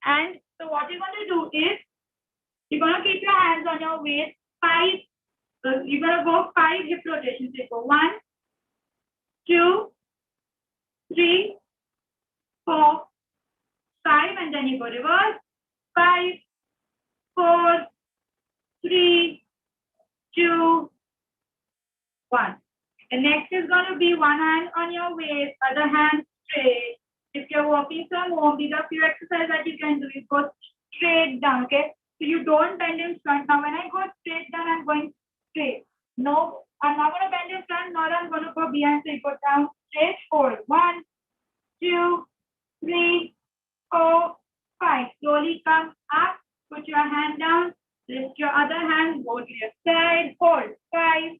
And so what you're going to do is, you're going to keep your hands on your waist. You're going to go 5 hip rotations. You go 1, 2, 3, 4, 5, and then you go reverse. 5, 4, 3, 2, 1. The next is going to be one hand on your waist, other hand straight. If you're working from home, these are few exercises that you can do. You go straight down, okay? So you don't bend in front. Now when I go straight down, I'm going straight. No, I'm not going to bend in front, nor I'm going to go behind. So you go down straight forward. 1, 2, 3, 4, 5. Slowly come up, put your hand down, lift your other hand, go to your side, hold. 5,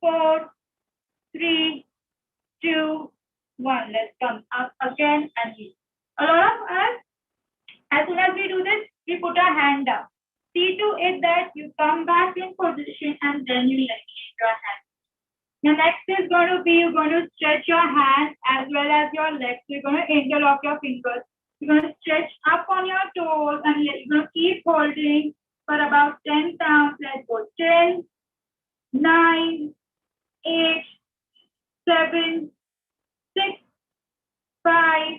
4, 3, 2, 1. Let's come up again and leave. A lot of us, as soon as we do this, we put our hand down. See to it that you come back in position and then you let your hand. The next is going to be, you're going to stretch your hands as well as your legs. You're going to interlock your fingers. You're going to stretch up on your toes and you're going to keep holding for about 10 counts. Let's go. 10, 9, 8, 7, 6, 5,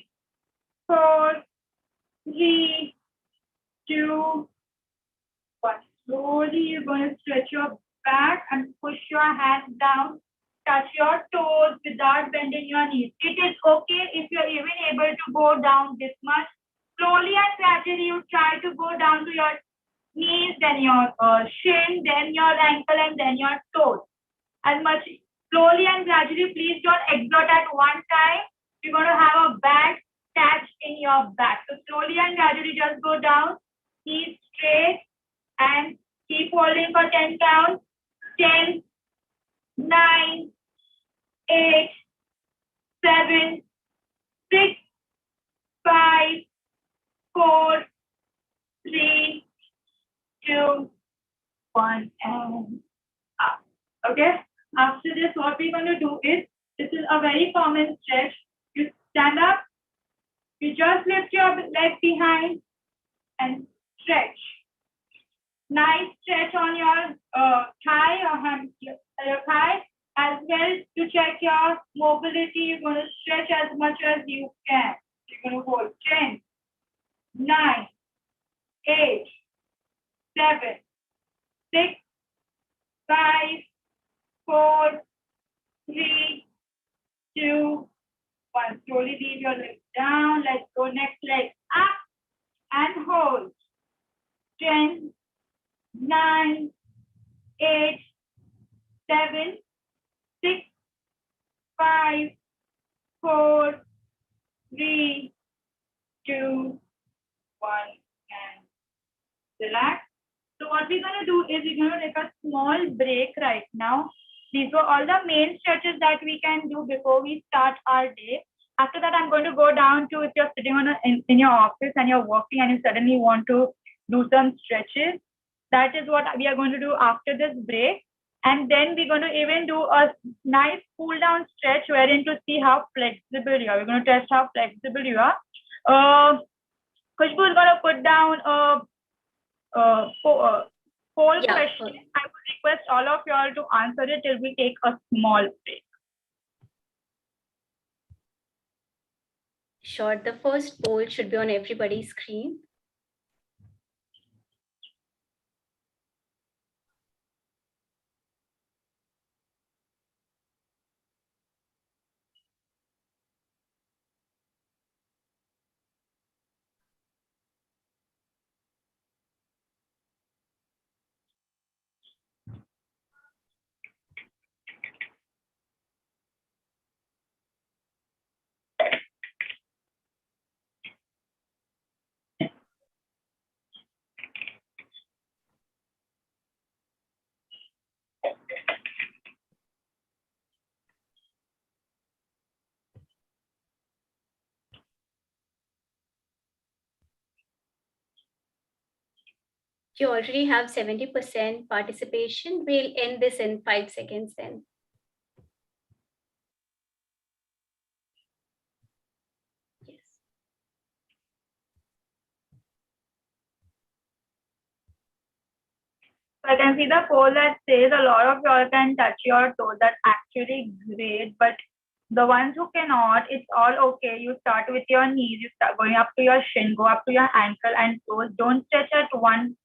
4, 3, 2, 1. Slowly, you're going to stretch your back and push your hands down. Touch your toes without bending your knees. It is okay if you're even able to go down this much. Slowly and gradually, you try to go down to your knees, then your shin, then your ankle, and then your toes. As much slowly and gradually, please don't exert at one time. You're going to have a bad catch in your back. So slowly and gradually, just go down, knees straight, and keep holding for 10 counts. 10, 9, 8, 7, 6, 5, 4, 3, 2, 1, and up. Okay? After this, what we're going to do is, this is a very common stretch. You stand up, you just lift your leg behind and stretch. Nice stretch on your thigh or your thigh, as well to check your mobility. You're going to stretch as much as you can. You're going to hold 10, 9, 8, 7, 6, 5, 4, 3, 2, 1. Slowly leave your leg down. Let's go next leg up and hold. 10, 9, 8, 7, 6, 5, 4, 3, 2, 1, and relax. So what we're going to do is we're going to take a small break right now. These were all the main stretches that we can do before we start our day. After that, I'm going to go down to, if you're sitting in your office and you're working and you suddenly want to do some stretches, that is what we are going to do after this break. And then we're going to even do a nice cool down stretch wherein to see how flexible you are. We're going to test how flexible you are. Khushbu is going to put down a poll question. I would request all of you all to answer it till we take a small break. Sure. The first poll should be on everybody's screen. You already have 70% participation. We'll end this in 5 seconds then. Yes. I can see the poll that says a lot of y'all can touch your toes. That's actually great. But the ones who cannot, it's all okay. You start with your knees, you start going up to your shin, go up to your ankle and toes. Don't stretch at one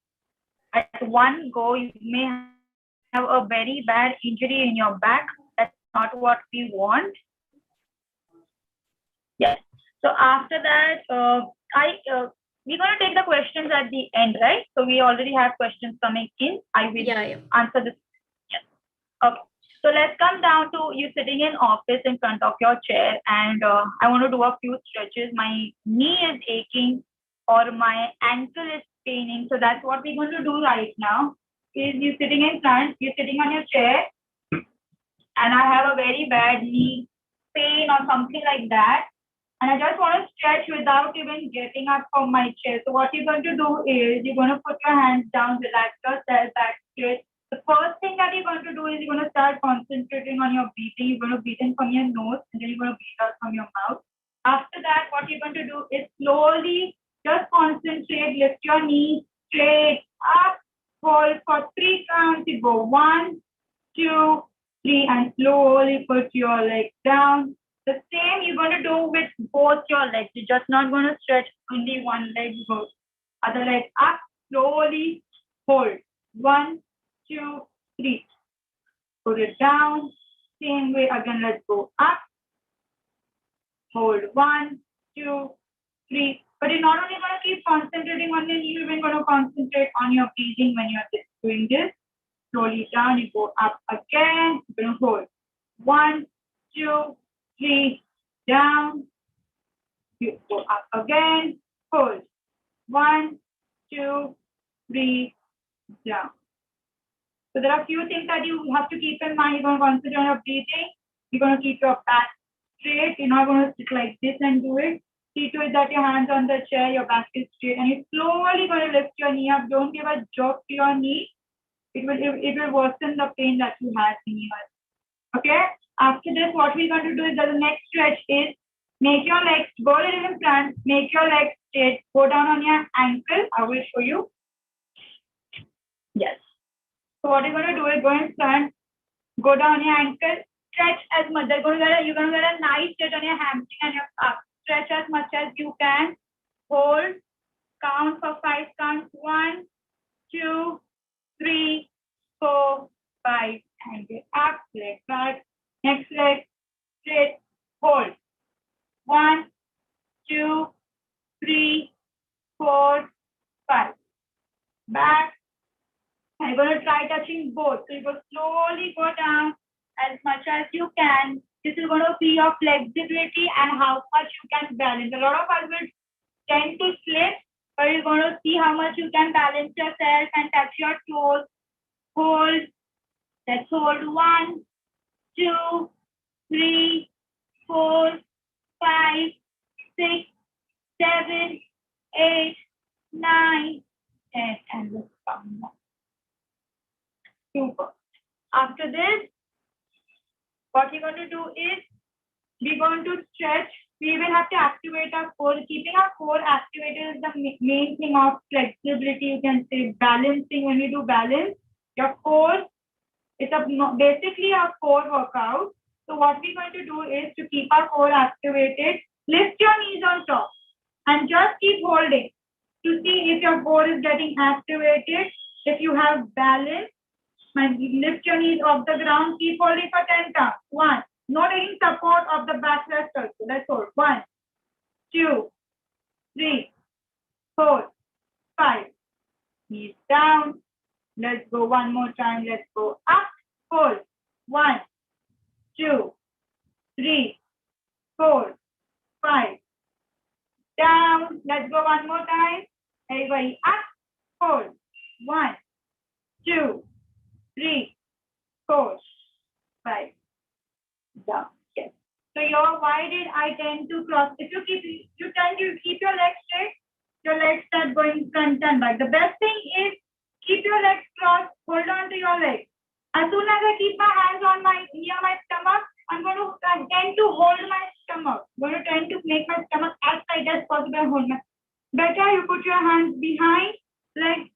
go. You may have a very bad injury in your back. That's not what we want. Yes. So after that, we're gonna take the questions at the end, right? So we already have questions coming in. I will answer this. Yes. Okay. So let's come down to you sitting in office in front of your chair, and I want to do a few stretches. My knee is aching or my ankle is paining. So that's what we're going to do right now. Is you sitting in front, you're sitting on your chair, and I have a very bad knee pain or something like that. And I just want to stretch without even getting up from my chair. So what you're going to do is you're going to put your hands down, relax yourself, back straight. The first thing that you're going to do is you're going to start concentrating on your breathing. You're going to breathe in from your nose and then you're going to breathe out from your mouth. After that, what you're going to do is slowly just concentrate, lift your knees straight up, hold for 3 counts. You go 1, 2, 3, and slowly put your legs down. The same you're going to do with both your legs. You're just not going to stretch only one leg. Go other leg up, slowly hold. 1, 2, 3. Put it down. Same way again. Let's go up. Hold 1, 2, 3. But you're not only going to keep concentrating on your knee, you're even going to concentrate on your breathing when you're doing this. Slowly down. You go up again. You're going to hold. 1, 2, 3, down. You go up again. Hold. 1, 2, 3, down. So there are a few things that you have to keep in mind. You're going to concentrate on your breathing. You're going to keep your back straight. You're not going to sit like this and do it. See to it that your hands on the chair, your back is straight, and you're slowly going to lift your knee up. Don't give a jerk to your knee. It will worsen the pain that you have in your. Okay. After this, what we're going to do is that the next stretch is make your legs go a little in front, make your legs straight, go down on your ankle. I will show you. Yes. So what you're going to do is go in front, go down your ankle, stretch as much. You're going to get a nice stretch on your hamstring and your calf. Stretch as much as you can. Hold. Count for 5 counts. 1, 2, 3, 4, 5. And get up, leg back. Next leg, straight, hold. 1, 2, 3, 4, 5. Back. And you're going to try touching both. So you go slowly go down as much as you can. This is going to see your flexibility and how much you can balance. A lot of us will tend to slip, but you're going to see how much you can balance yourself and touch your toes. Hold. Let's hold. 1, 2, 3, 4, 5, 6, 7, 8, 9, 10, and let's come down. Super. After this, what we're going to do is we're going to stretch. We even have to activate our core. Keeping our core activated is the main thing of flexibility. You can say balancing. When you do balance, your core, it's basically a core workout. So what we're going to do is to keep our core activated, lift your knees on top and just keep holding to see if your core is getting activated. If you have balance, lift your knees off the ground, keep holding for 10 counts. 1, not taking support of the backrest also. Let's hold. 1, 2, 3, 4, 5. Knees down. Let's go one more time. Let's go up. Hold. 1, 2, 3, 4, 5. Down. Let's go one more time. Everybody up. Hold. 1, 2, 3, 4, 5. Down. Yes. So why did I tend to cross? If you tend to keep your legs straight, your legs start going front and back. The best thing is keep your legs crossed, hold on to your legs. As soon as I keep my hands on near my stomach, I'm going to tend to hold my stomach. I'm going to tend to make my stomach as tight as possible and hold my. Better you put your hands behind, like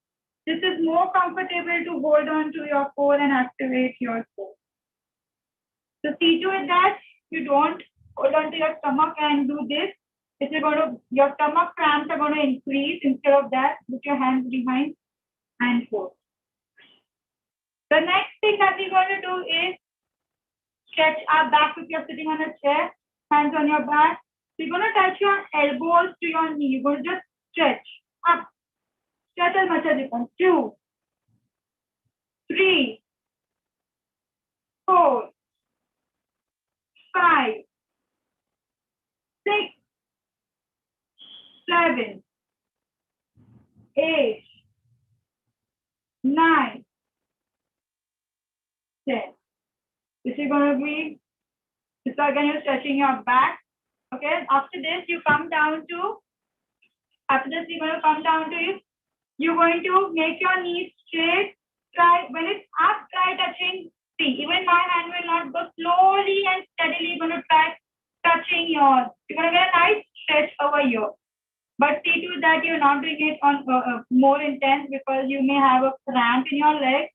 This is more comfortable to hold on to your core and activate your core. So see to it that you don't hold on to your stomach and do this. If you're going to, your stomach cramps are going to increase. Instead of that, put your hands behind and hold. The next thing that we're going to do is stretch our back. If you're sitting on a chair, hands on your back. You're going to touch your elbows to your knee. You're going to just stretch up. Stretch as much as you can. 2, 3, 4, 5, 6, 7, 8, 9, 10. This is going to be, this again you're stretching your back. Okay, after this you come down to, you're going to make your knees straight. Try, when it's up, try touching. See, even my hand will not go, slowly and steadily going to try touching yours. You're going to get a nice stretch over here. But see to that you're not doing it on more intense, because you may have a cramp in your leg.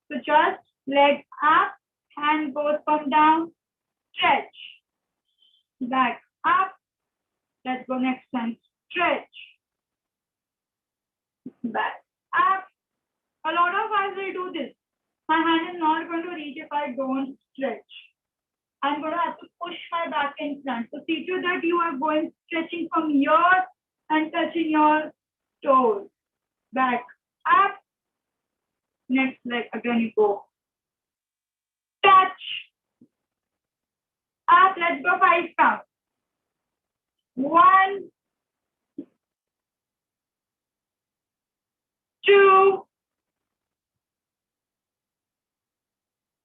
So just leg up, hand goes come down, stretch. Back up. Let's go next time. Stretch. Back up. A lot of us will do this. My hand is not going to reach if I don't stretch. I'm going to have to push my back in front. So see to that you are going stretching from here and touching your toes. Back up. Next leg again you go. Touch. Up. Let's go 5 count. 1, 2,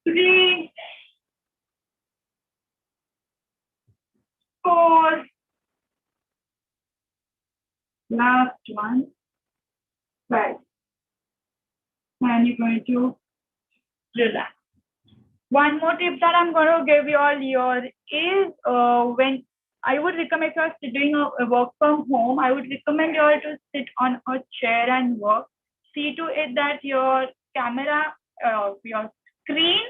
3, 4. Last one. 5. And you're going to relax. One more tip that I'm going to give you all here is when I would recommend, if you're doing a work from home, I would recommend you all to sit on a chair and work. See to it that your camera, your screen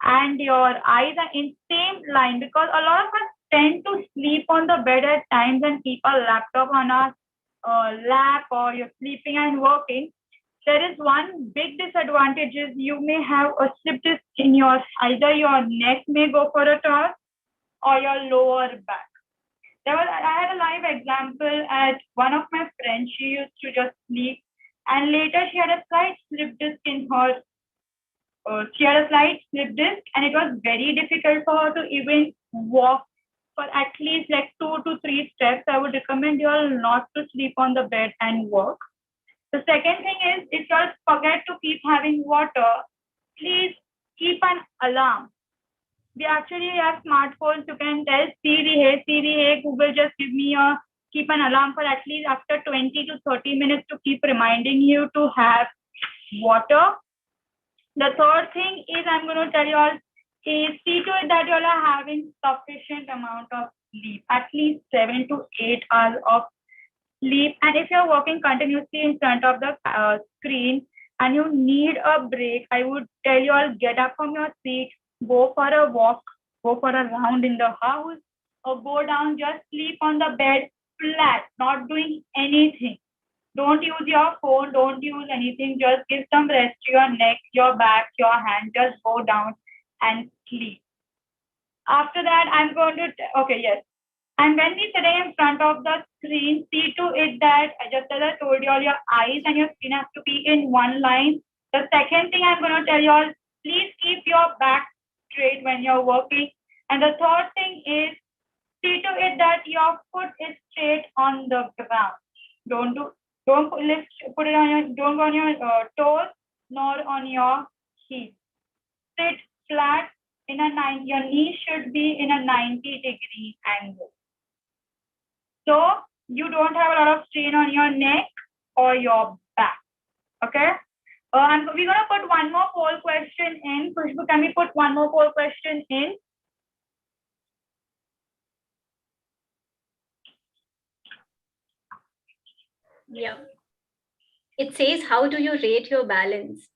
and your eyes are in same line, because a lot of us tend to sleep on the bed at times and keep our laptop on our lap, or you're sleeping and working. There is one big disadvantage is you may have a slip disc in your, either your neck may go for a toss or your lower back. I had a live example at one of my friends. She used to just sleep, and later she had a slight slip disc in her. And it was very difficult for her to even walk for at least like 2 to 3 steps. I would recommend you all not to sleep on the bed and work. The second thing is, if you all forget to keep having water, please keep an alarm. We actually have smartphones. You can tell Siri, hey, Google, just give me keep an alarm for at least after 20 to 30 minutes to keep reminding you to have water. The third thing is, I'm going to tell you all, is see to it that you all are having sufficient amount of sleep, at least 7 to 8 hours of sleep. And if you're working continuously in front of the screen and you need a break, I would tell you all, get up from your seat, go for a walk, go for a round in the house, or go down, just sleep on the bed flat, not doing anything. Don't use your phone, don't use anything, just give some rest to your neck, your back, your hand, just go down and sleep. After that, I'm going to, okay, yes. And when we sit in front of the screen, see to it that, just as I told you all, your eyes and your skin have to be in one line. The second thing I'm going to tell you all, please keep your back straight when you're working. And the third thing is, see to it that your foot is straight on the ground. Don't go on your toes nor on your heels. Sit flat in a 90. Your knee should be in a 90-degree angle. So you don't have a lot of strain on your neck or your back. Okay. And we're gonna put one more poll question in. Khushbu, can we put one more poll question in? Yeah. It says, how do you rate your balance?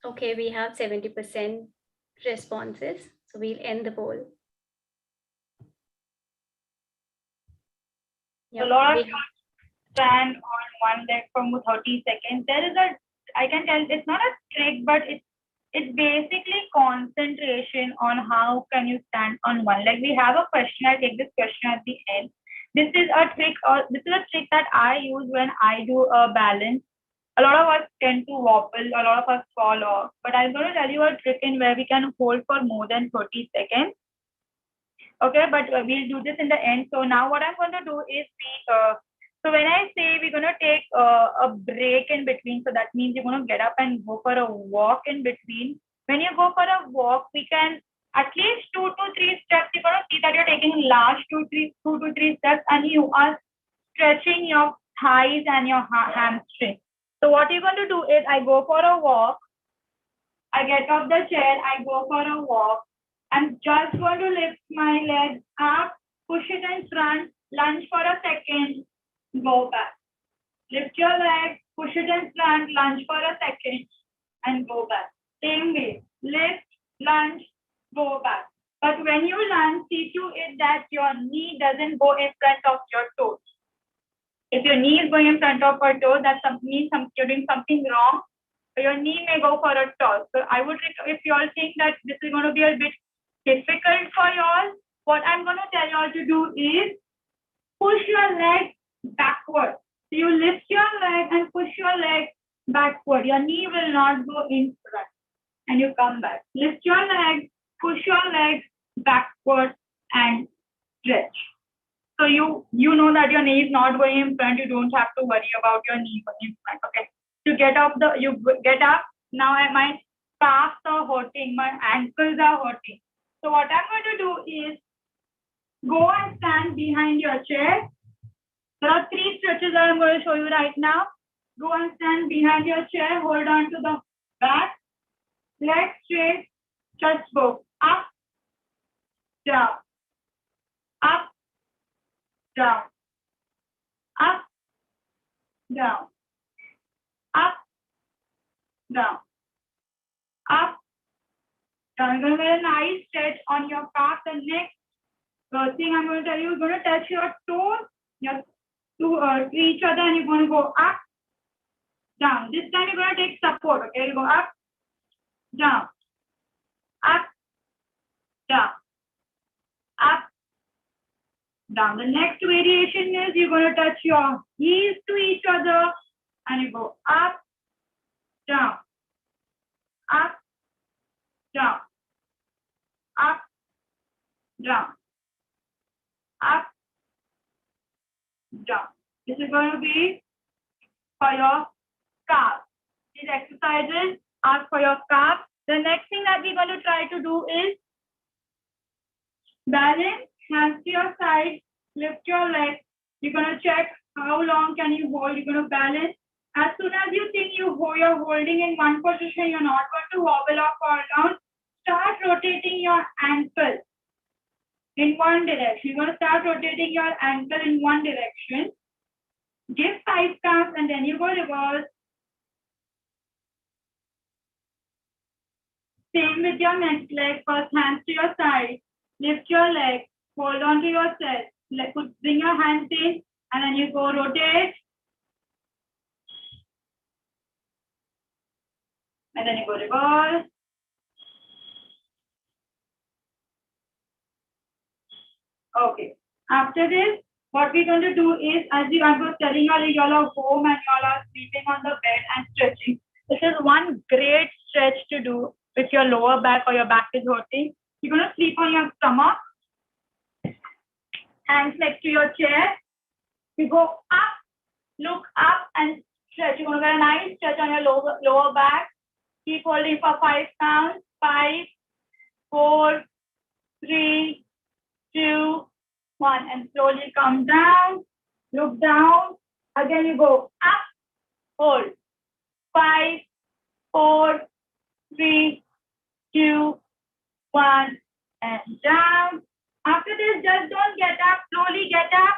Okay, we have 70% responses. So we'll end the poll. A lot of we- you stand on one leg for 30 seconds. There is a, I can tell it's not a trick, but it's basically concentration on how can you stand on one leg. We have a question. I'll take this question at the end. This is a trick, or this is a trick that I use when I do a balance. A lot of us tend to wobble, a lot of us fall off. But I'm going to tell you a trick in where we can hold for more than 30 seconds. Okay, but we'll do this in the end. So now what I'm going to do is so when I say we're going to take a break in between, so that means you're going to get up and go for a walk in between. When you go for a walk, we can at least 2 to 3 steps. You're going to see that you're taking last 2 to 3 steps, and you are stretching your thighs and your hamstring. So what you're going to do is I go for a walk. I get off the chair. I go for a walk. I'm just going to lift my legs up, push it in front, lunge for a second, go back. Lift your leg, push it in front, lunge for a second, and go back. Same way, lift, lunge, go back. But when you lunge, see to it that your knee doesn't go in front of your toes. If your knee is going in front of your toe, that means you're doing something wrong. Your knee may go for a toss. So I would, if you all think that this is going to be a bit difficult for y'all, what I'm going to tell y'all to do is push your leg backward. So you lift your leg and push your leg backward. Your knee will not go in front. And you come back. Lift your leg, push your leg backward and stretch. So you know that your knee is not going in front. You don't have to worry about your knee going in front. Okay. To get up, you get up. Now my calves are hurting. My ankles are hurting. So what I'm going to do is go and stand behind your chair. There are 3 stretches that I'm going to show you right now. Go and stand behind your chair. Hold on to the back. Legs straight. Just go up, down, up, down, up, down, up, down, up, down. You're going to get a nice stretch on your calf and neck. First thing I'm going to tell you, you're going to touch your toes to each other, and you're going to go up, down. This time you're going to take support. Okay, you go up, down, up, down, up, down. The next variation is you're going to touch your heels to each other, and you go up, down, up, down, up, down, up, down. This is going to be for your calf. These exercises are for your calf. The next thing that we're going to try to do is balance, hands to your side, lift your legs. You're going to check how long can you hold. You're going to balance. As soon as you think you're holding in one position, you're not going to wobble or fall down. Start rotating your ankle in one direction. You're going to start rotating your ankle in one direction. Give 5 counts and then you go reverse. Same with your next leg. First, hands to your side. Lift your leg. Hold on to your chest. Bring your hands in and then you go rotate. And then you go reverse. Okay. After this, what we're going to do is, as I was telling you, you all are home and you all are sleeping on the bed and stretching. This is one great stretch to do if your lower back or your back is hurting. You're going to sleep on your stomach, hands next to your chair. You go up, look up and stretch. You're going to get a nice stretch on your lower back. Keep holding for 5 counts. 5, 4, 3, 2, 1. And slowly come down. Look down. Again you go up. Hold. 5, 4, 3, 2, 1. And down. After this, just don't get up. Slowly get up.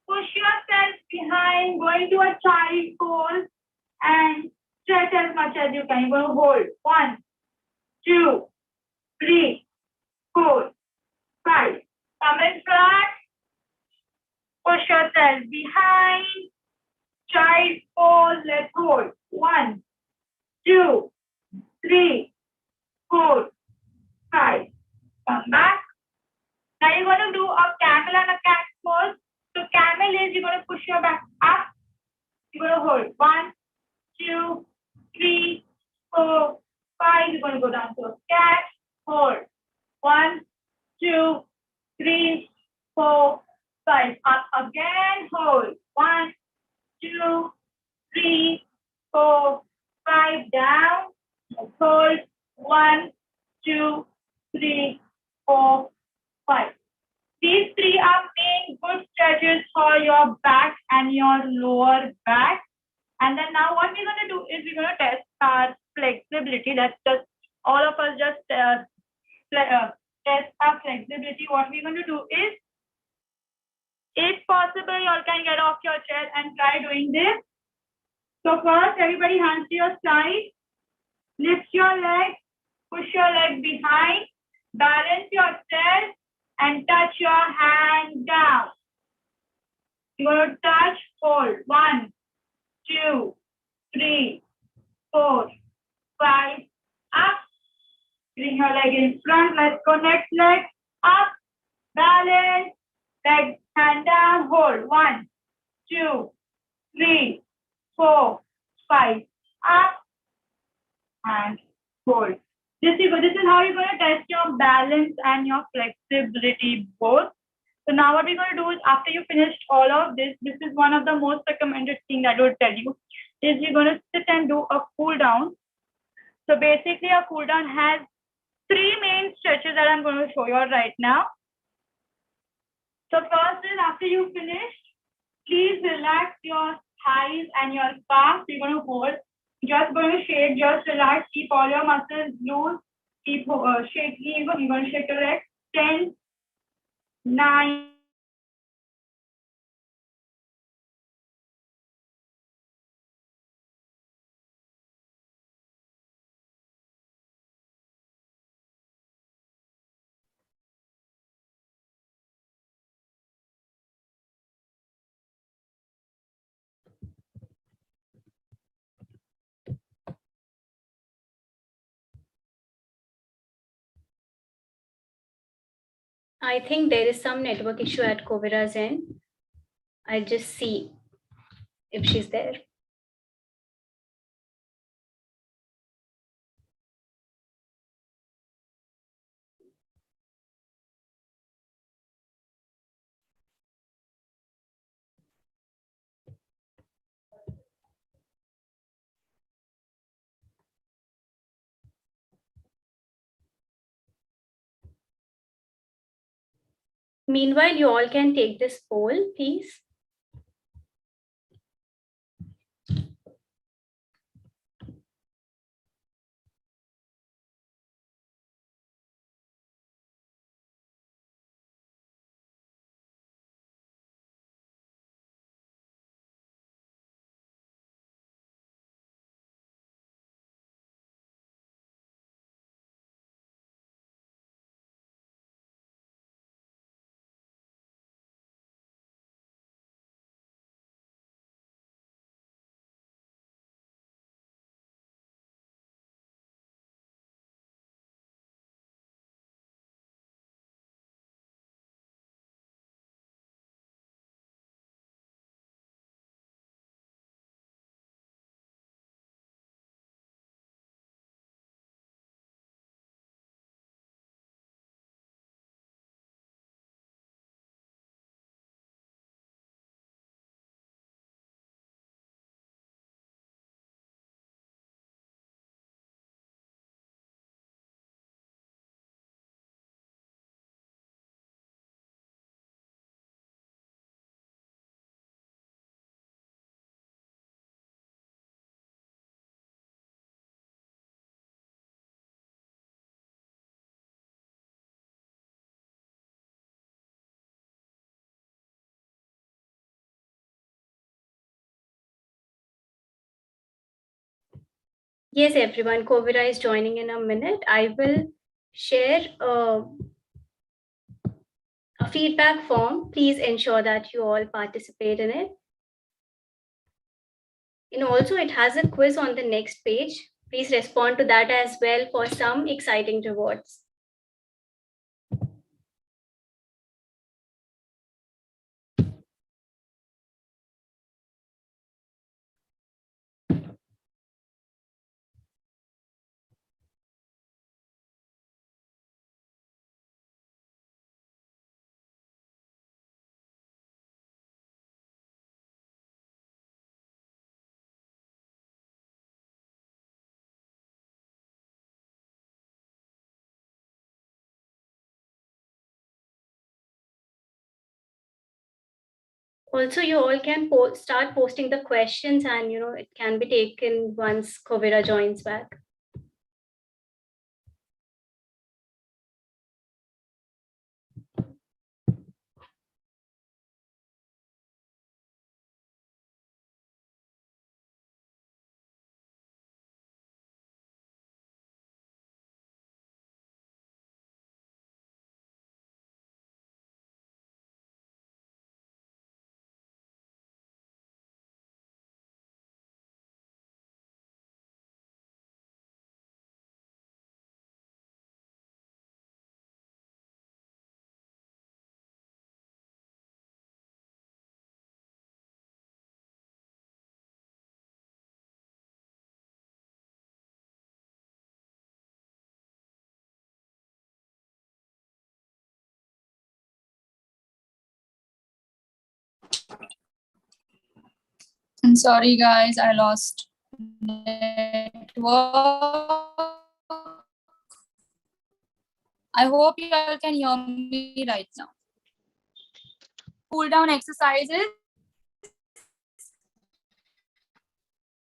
Push yourself behind. Go into a child pose. And stretch as much as you can. You're going to hold. 1, 2, 3, 4, 5. Come in front. Push yourself behind. Child pose. Let's hold. 1, 2, 3, 4, 5. Come back. Now you're going to do a camel and a cat pose. So camel is you're going to push your back up. You're going to hold. 1, 2, 3, 4, 5. You're going to go down to a cat. Hold. 1, 2, 3, 4, 5. Up again. Hold. 1, 2, 3, 4, 5. Down. Hold. 1, 2, 3, 4, 5. These 3 are main good stretches for your back and your lower back. And then now what we're going to do is we're going to test our flexibility. That's just all of us just test our flexibility. What we're going to do is, if possible, you all can get off your chair and try doing this. So first, everybody hands to your side. Lift your leg. Push your leg behind. Balance yourself and touch your hand down. You're going to touch, hold. 1, 2, 3, 4, 5. Up. Bring your leg in front. Let's go next leg. Up. Balance. Leg, hand down. Hold. 1, 2, 3, 4, 5. Up. And hold. This is how you're going to test your balance and your flexibility both. So now what we're going to do is, after you finished all of this, this is one of the most recommended things that I would tell you, is you're going to sit and do a cool down. So basically a cool down has 3 main stretches that I'm going to show you right now. So first is, after you finish, please relax your thighs and your calves. You're going to hold. Just going to shake, just relax, keep all your muscles loose, keep shaking, you're going to shake your legs. 10, 9, I think there is some network issue at Kovira's end. I'll just see if she's there. Meanwhile, you all can take this poll, please. Yes, everyone, Kovira is joining in a minute. I will share a feedback form. Please ensure that you all participate in it. And also it has a quiz on the next page. Please respond to that as well for some exciting rewards. Also, you all can start posting the questions, and it can be taken once Kovira joins back. I'm sorry, guys, I lost network. I hope you all can hear me right now. Cool down exercises.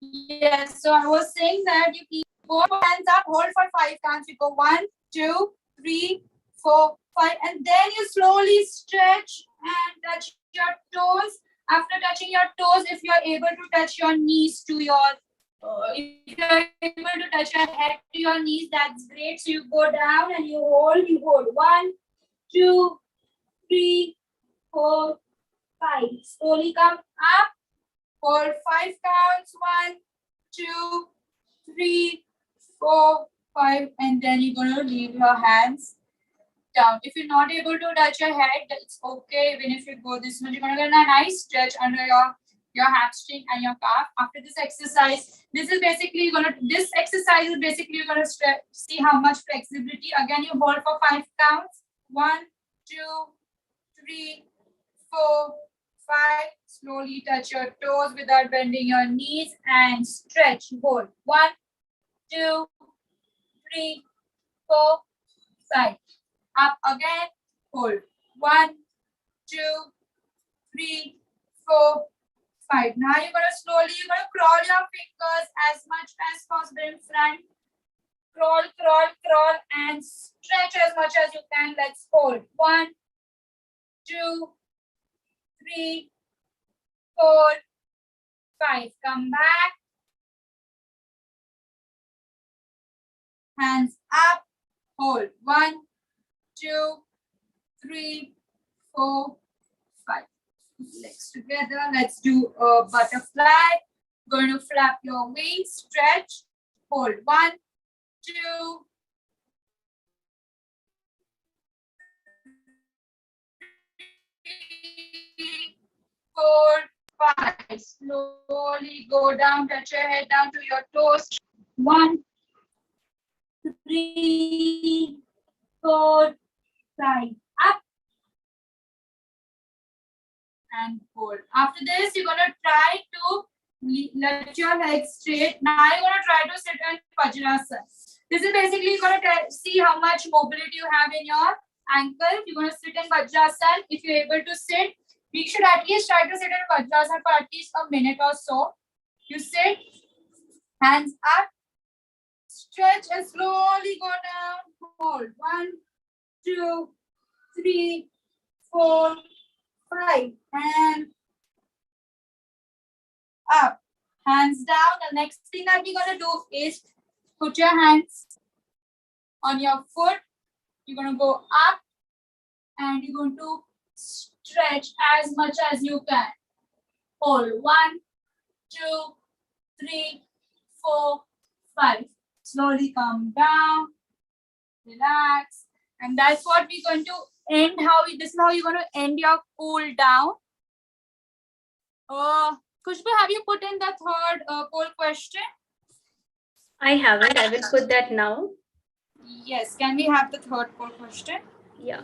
Yes, so I was saying that you keep both hands up, hold for 5 counts. You go 1, 2, 3, 4, 5, and then you slowly stretch and touch your toes. After touching your toes, if you are able to touch your knees to your, if you are able to touch your head to your knees, that's great. So you go down and you hold. 1, 2, 3, 4, 5. Slowly come up. Hold 5 counts. 1, 2, 3, 4, 5, and then you're gonna leave your hands down. If you're not able to touch your head, it's okay. Even if you go this much, you're gonna get a nice stretch under your hamstring and your calf. After this exercise, this exercise is basically you're gonna see how much flexibility. Again, you hold for 5 counts. 1, 2, 3, 4, 5. Slowly touch your toes without bending your knees and stretch. Hold. 1, 2, 3, 4, 5. Up again. Hold. 1, 2, 3, 4, 5. Now you're gonna crawl your fingers as much as possible in front. Crawl, crawl, crawl, and stretch as much as you can. Let's hold. 1, 2, 3, 4, 5. Come back. Hands up. Hold. 1, 2, 3, 4, 5. Legs together. Let's do a butterfly. Going to flap your wings. Stretch. Hold. 1, 2, 3, 4, 5. Slowly go down. Touch your head down to your toes. 1, 3, 4, 5. Up and hold. After this, you're gonna try to let your legs straight. Now you're gonna try to sit in Vajrasana. This is basically you're gonna see how much mobility you have in your ankle. You're gonna sit in Vajrasana. If you're able to sit, we should at least try to sit in Vajrasana for at least a minute or so. You sit, hands up, stretch and slowly go down. Hold. 1, 2, 3, 4, 5, and up. Hands down. The next thing that we're gonna do is Put your hands on your foot. You're going to go up and you're going to stretch as much as you can. Hold 1, 2, 3, 4, 5. Slowly come down, relax. And that's what we're going to end. This is how you're going to end your cool down. Khushbu, have you put in the third poll question? I haven't. I will put that now. Yes. Can we have the third poll question? Yeah.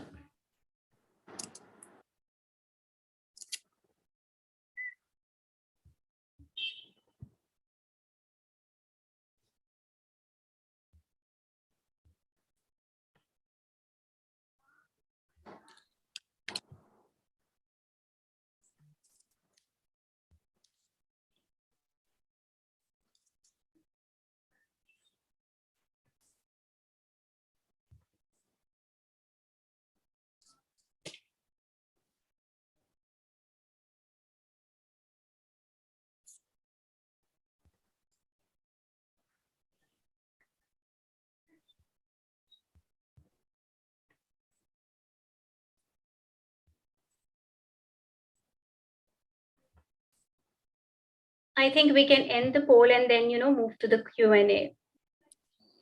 I think we can end the poll and then, move to the Q&A.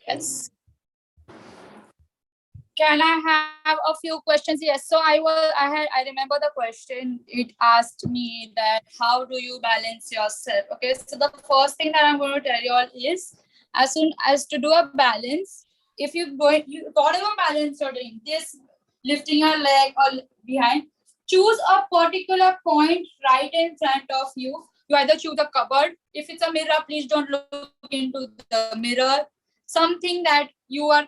Yes. Can I have a few questions? Yes. So I remember the question. It asked me that how do you balance yourself? Okay. So the first thing that I'm going to tell you all is, as soon as to do a balance, if whatever balance you're doing, this lifting your leg or behind, choose a particular point right in front of you. You either choose a cupboard. If it's a mirror, please don't look into the mirror. Something that you are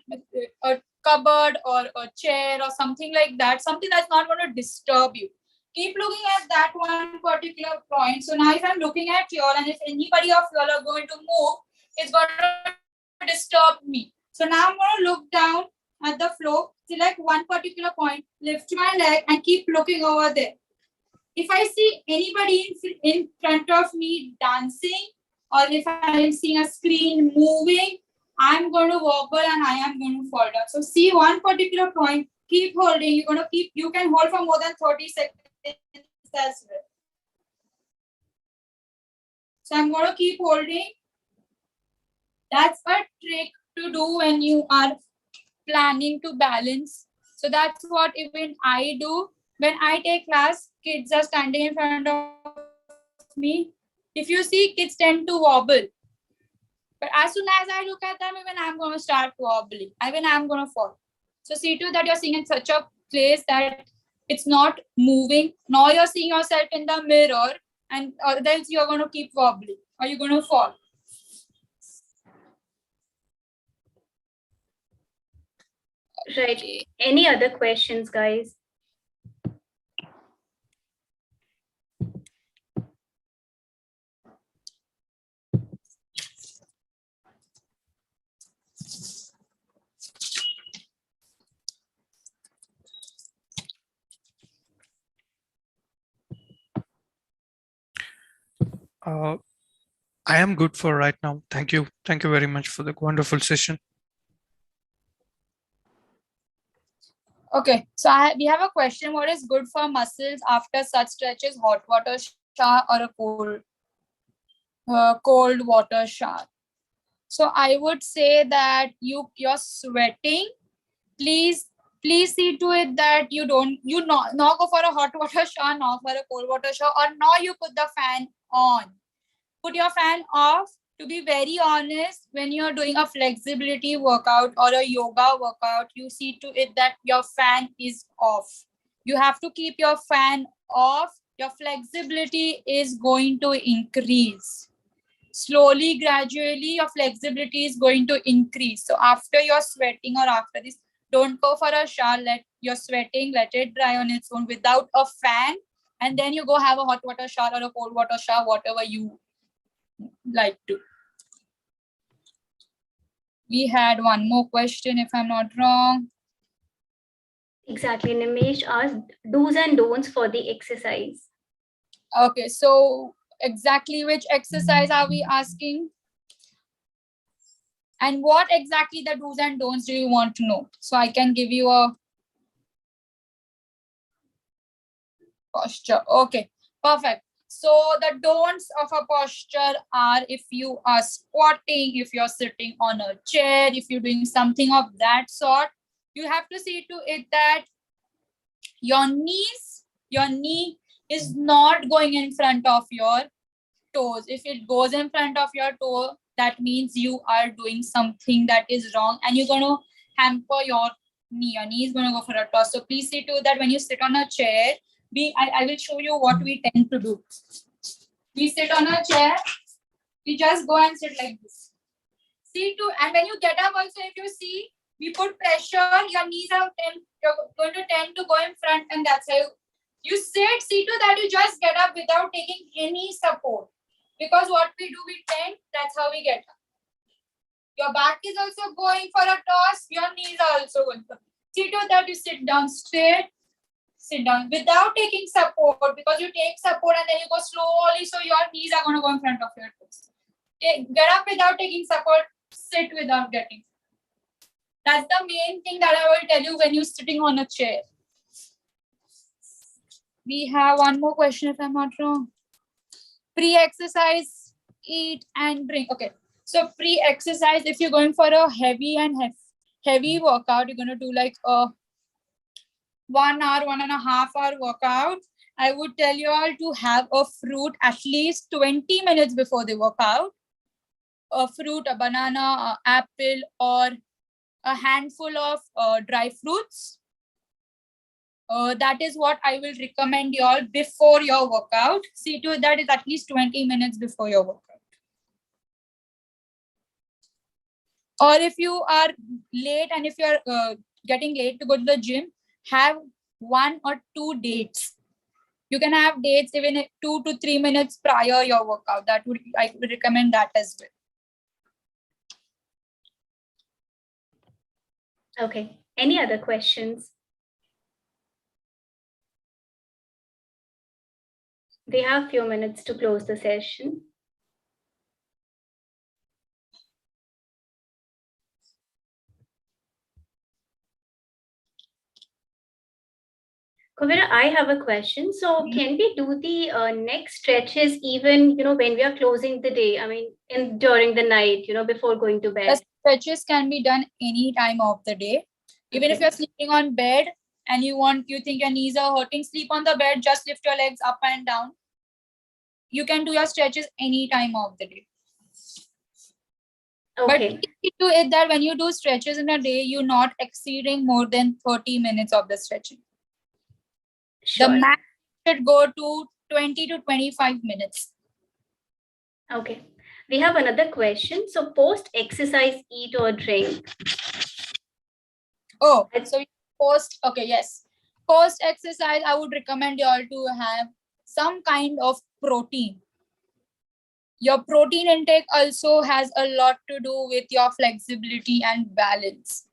a cupboard or a chair or something like that, something that's not going to disturb you. Keep looking at that one particular point. So now if I'm looking at you all and if anybody of you all are going to move, it's going to disturb me. So now I'm going to look down at the floor, select one particular point, lift my leg and keep looking over there. If I see anybody in front of me dancing, or if I'm seeing a screen moving, I'm going to wobble and I am going to fall down. So see one particular point, keep holding. You can hold for more than 30 seconds as well. So I'm going to keep holding. That's a trick to do when you are planning to balance. So that's what even I do. When I take class, kids are standing in front of me. If you see, kids tend to wobble. But as soon as I look at them, even I'm going to start wobbling. Even I'm going to fall. So see to that you're seeing in such a place that it's not moving, nor you're seeing yourself in the mirror, and else you're going to keep wobbling or you're going to fall. Right. Any other questions, guys? I am good for right now. Thank you. Thank you very much for the wonderful session. Okay, so we have a question. What is good for muscles after such stretches? Hot water shower or a cold water shower? So I would say that you're sweating. Please see to it that you not go for a hot water shower, not for a cold water shower, or no, you put the fan on. Put your fan off. To be very honest, when you're doing a flexibility workout or a yoga workout, you see to it that your fan is off. You have to keep your fan off. Your flexibility is going to increase. Slowly, gradually, your flexibility is going to increase. So after you're sweating or after this, don't go for a shower. Let your sweating, let it dry on its own without a fan. And then you go have a hot water shower or a cold water shower, whatever you like to. We had one more question, if I'm not wrong. Exactly. Nimesh asked do's and don'ts for the exercise. Okay, so exactly which exercise are we asking? And what exactly the do's and don'ts do you want to know? So I can give you a posture. Okay, perfect. So the don'ts of a posture are if you are squatting, if you're sitting on a chair, if you're doing something of that sort, you have to see to it that your knee is not going in front of your toes. If it goes in front of your toe, that means you are doing something that is wrong and you're going to hamper your knee. Your knee is going to go for a toss. So please see to that when you sit on a chair, I will show you what we tend to do. We sit on a chair, we just go and sit like this. See to, and when you get up also, if you see, we put pressure, your knees are you're going to tend to go in front, and that's how you sit. See to that you just get up without taking any support. Because what we do, we tend, that's how we get up. Your back is also going for a toss, your knees are also going for. See to that you sit down straight, sit down without taking support, because you take support and then you go slowly, so your knees are going to go in front of your toes. Get up without taking support, sit without getting. That's the main thing that I will tell you when you're sitting on a chair. We have one more question if I'm not wrong. Pre-exercise, eat and drink. Okay, so pre-exercise, if you're going for a heavy workout, you're going to do like a 1 hour, 1.5 hour workout. I would tell you all to have a fruit at least 20 minutes before the workout. A fruit, a banana, an apple, or a handful of dry fruits. That is what I will recommend you all before your workout. See to it that is at least 20 minutes before your workout. Or if you are late and if you are getting late to go to the gym, have 1 or 2 dates. You can have dates even 2 to 3 minutes prior your workout. I would recommend that as well. Okay. Any other questions? We have a few minutes to close the session. Kavira, I have a question. So can we do the neck stretches even, when we are closing the day? I mean, during the night, before going to bed? The stretches can be done any time of the day. Even if you're sleeping on bed and you think your knees are hurting, sleep on the bed, just lift your legs up and down. You can do your stretches any time of the day. Okay. But see to it that when you do stretches in a day, you're not exceeding more than 30 minutes of the stretching. Sure. The max should go to 20 to 25 minutes. Okay. We have another question. So post-exercise, eat or drink? Oh, so yes. Post-exercise, I would recommend you all to have some kind of protein. Your protein intake also has a lot to do with your flexibility and balance.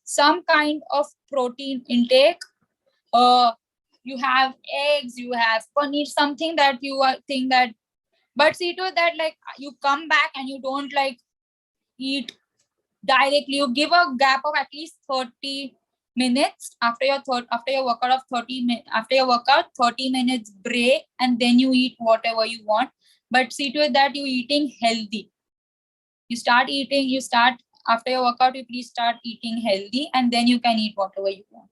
Some kind of protein intake. You have eggs, you have paneer, something that you think that, but see to that like you come back and you don't like eat directly. You give a gap of at least 30 minutes after your workout of 30 minutes. After your workout, 30 minutes break, and then you eat whatever you want. But see to it that you're eating healthy. You start after your workout. You please start eating healthy, and then you can eat whatever you want.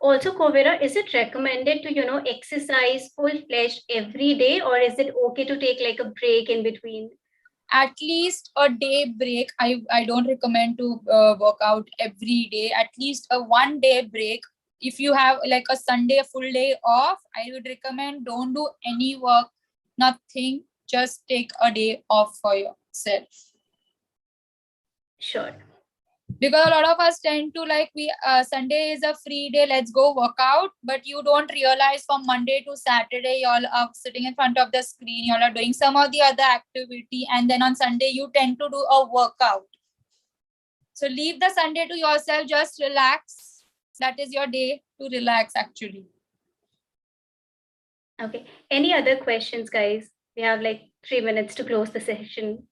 Also, Kavira, is it recommended to, exercise full-fledged every day, or is it okay to take like a break in between? At least a day break. I don't recommend to work out every day. At least a 1 day break. If you have like a Sunday, a full day off, I would recommend don't do any work, nothing. Just take a day off for yourself. Sure. Because a lot of us tend to like Sunday is a free day, let's go work out, but you don't realize from Monday to Saturday y'all are sitting in front of the screen, y'all are doing some of the other activity, and then on Sunday you tend to do a workout. So leave the Sunday to yourself, just relax, That is your day to relax actually. Okay. Any other questions, guys? We have like 3 minutes to close the session.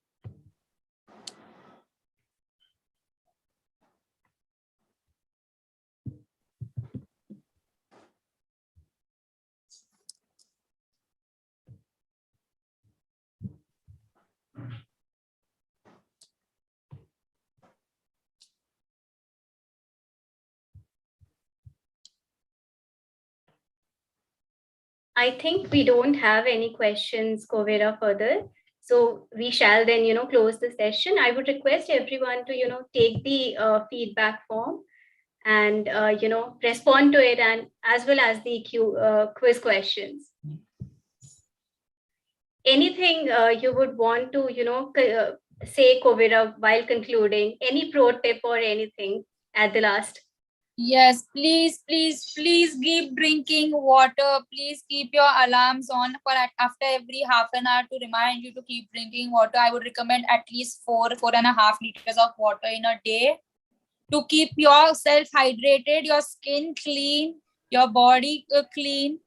I think we don't have any questions, Kovera, further. So we shall then, close the session. I would request everyone to, take the feedback form and, respond to it, and as well as the quiz questions. Anything you would want to, say, Kovera, while concluding? Any pro tip or anything at the last? Yes, please keep drinking water. Please keep your alarms on for after every half an hour to remind you to keep drinking water. I would recommend at least 4.5 liters of water in a day to keep yourself hydrated, your skin clean, your body clean.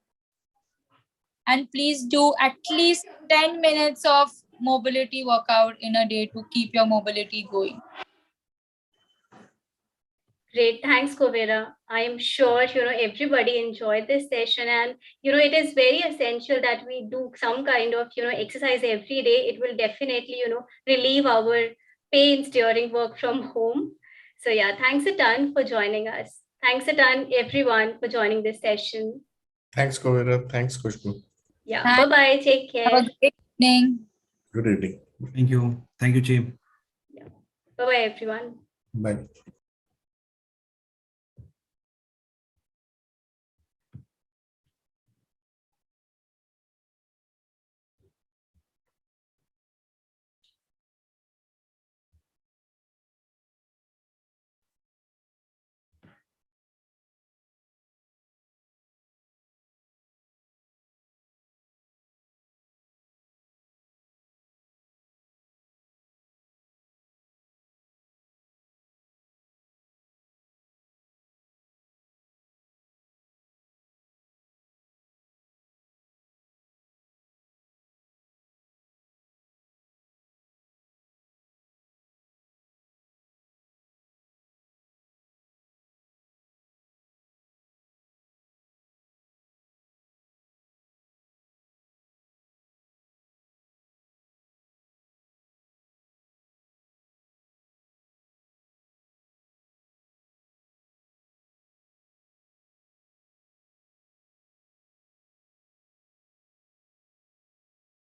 And please do at least 10 minutes of mobility workout in a day to keep your mobility going. Great. Thanks, Kovera. I am sure, everybody enjoyed this session, and, it is very essential that we do some kind of, exercise every day. It will definitely, relieve our pains during work from home. So yeah, thanks a ton for joining us. Thanks a ton, everyone, for joining this session. Thanks, Kovera. Thanks, Kushbu. Yeah. Thanks. Bye-bye. Take care. Have a great evening. Good evening. Thank you. Thank you, Chief. Bye-bye, everyone. Bye.